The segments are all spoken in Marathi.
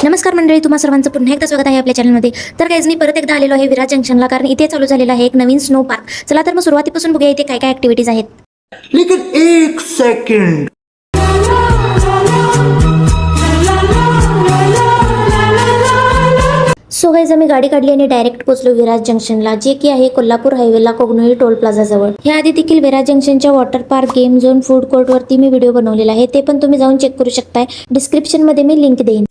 नमस्कार मंडळी, तुम्हा सर्वांचं पुन्हा एकदा स्वागत आहे आपल्या चॅनलमध्ये. तर गाइज मी परत एकदा आलेलो आहे विराज जंक्शनला, कारण इथे चालू झालेला आहे एक नवीन स्नो पार्क. चला तर मग सुरुवातीपासून बघूया इथे काय काय ऍक्टिव्हिटीज आहेत. लेकिन एक सेकंड, सो गाइज आम्ही गाडी काढली आणि डायरेक्ट पोहोचलो विराज जंक्शनला, जे की आहे कोल्हापूर हायवेला कोगनोळी टोल प्लाझा जवळ. ह्या आधी देखील विराज जंक्शनच्या water park, game zone, food court वरती मी व्हिडिओ बनवलेला आहे, ते पण तुम्ही जाऊन चेक करू शकताय. डिस्क्रिप्शन मध्ये मी लिंक देईन.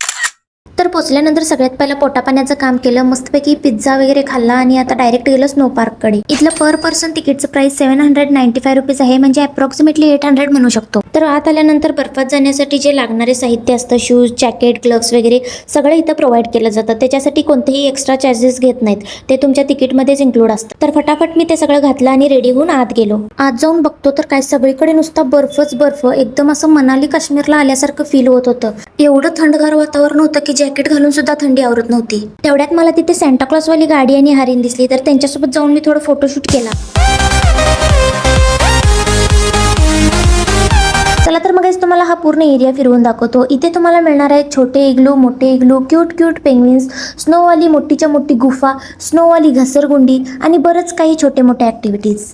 तर पोचल्यानंतर सगळ्यात पहिला पोटापाण्याचं काम केलं, मस्तपैकी पिझ्झा वगैरे खाल्ला आणि आता डायरेक्ट गेलो स्नो पार्ककडे. इथलं पर पर्सन तिकीटचं प्राइस 795 रुपीज आहे, म्हणजे अप्रॉक्सिमेटली 800 म्हणू शकतो. तर आत आल्यानंतर बर्फात जाण्यासाठी जे लागणारे साहित्य असतं, शूज, जॅकेट, ग्लव्स वगैरे सगळं इथं प्रोव्हाइड केलं जातं. त्याच्यासाठी कोणतेही एक्स्ट्रा चार्जेस घेत नाहीत, ते तुमच्या तिकीटमध्येच इन्क्लूड असतं. तर फटाफट मी ते सगळं घातलं आणि रेडी होऊन आत गेलो. आत जाऊन बघतो तर काय सगळीकडे नुसता बर्फच बर्फ, एकदम असं मनाली काश्मीरला आल्यासारखं फील होत होतं. एवढं थंडगार वातावरण होतं की जॅकेट घालून सुद्धा थंडी आवरत नव्हती. तेवढ्यात मला तिथे सॅन्टा क्लॉज वाली गाडी आणि हरिण दिसली, तर त्यांच्यासोबत जाऊन मी थोडं फोटोशूट केला. चला तर मग तुम्हाला हा पूर्ण एरिया फिरवून दाखवतो. इथे तुम्हाला मिळणार आहे छोटे इग्लू, मोठे इग्लू, क्यूट पेंग्विन्स, स्नोवाली मोठीच्या मोठी गुफा, स्नोवाली घसरगुंडी आणि बरंच काही छोटे मोठे ऍक्टिव्हिटीज.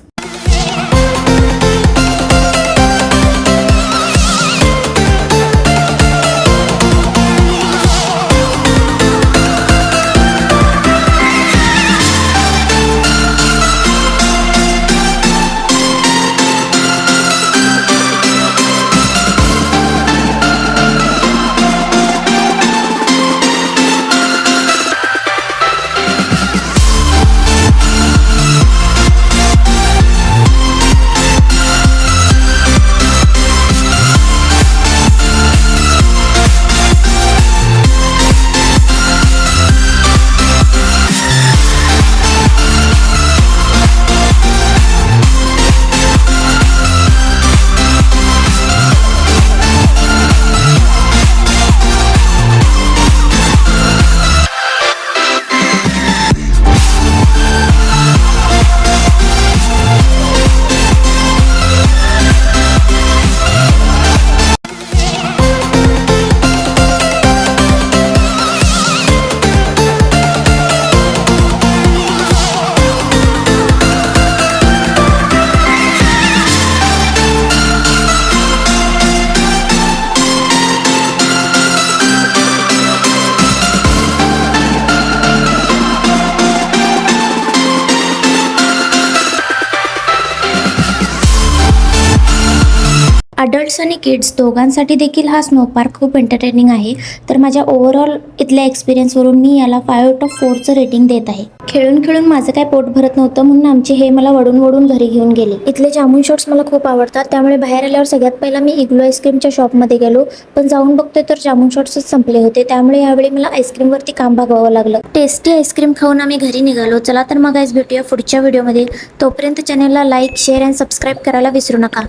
अडल्ट्स आणि किड्स दोघांसाठी देखील हा स्नो पार्क खूप एंटरटेनिंग आहे. तर माझ्या ओव्हरऑल इथल्या एक्सपिरियन्सवरून मी याला 5 आउट ऑफ 4चं रेटिंग देत आहे. खेळून खेळून माझं काय पोट भरत नव्हतं, म्हणून आमचे हे मला वडून घरी घेऊन गेले. इथले जामून शॉट्स मला खूप आवडतात, त्यामुळे बाहेर आल्यावर सगळ्यात पहिला मी इग्लो आईस्क्रीमच्या शॉपमध्ये गेलो, पण जाऊन बघतोय तर जामून शॉट्सच संपले होते. त्यामुळे यावेळी मला आईस्क्रीमवरती काम भागवावं लागलं. टेस्टी आईस्क्रीम खाऊन आम्ही घरी निघालो. चला तर मग आज भेटूया पुढच्या व्हिडिओमध्ये. तोपर्यंत चॅनलला लाईक, शेअर अँड सबस्क्राईब करायला विसरू नका.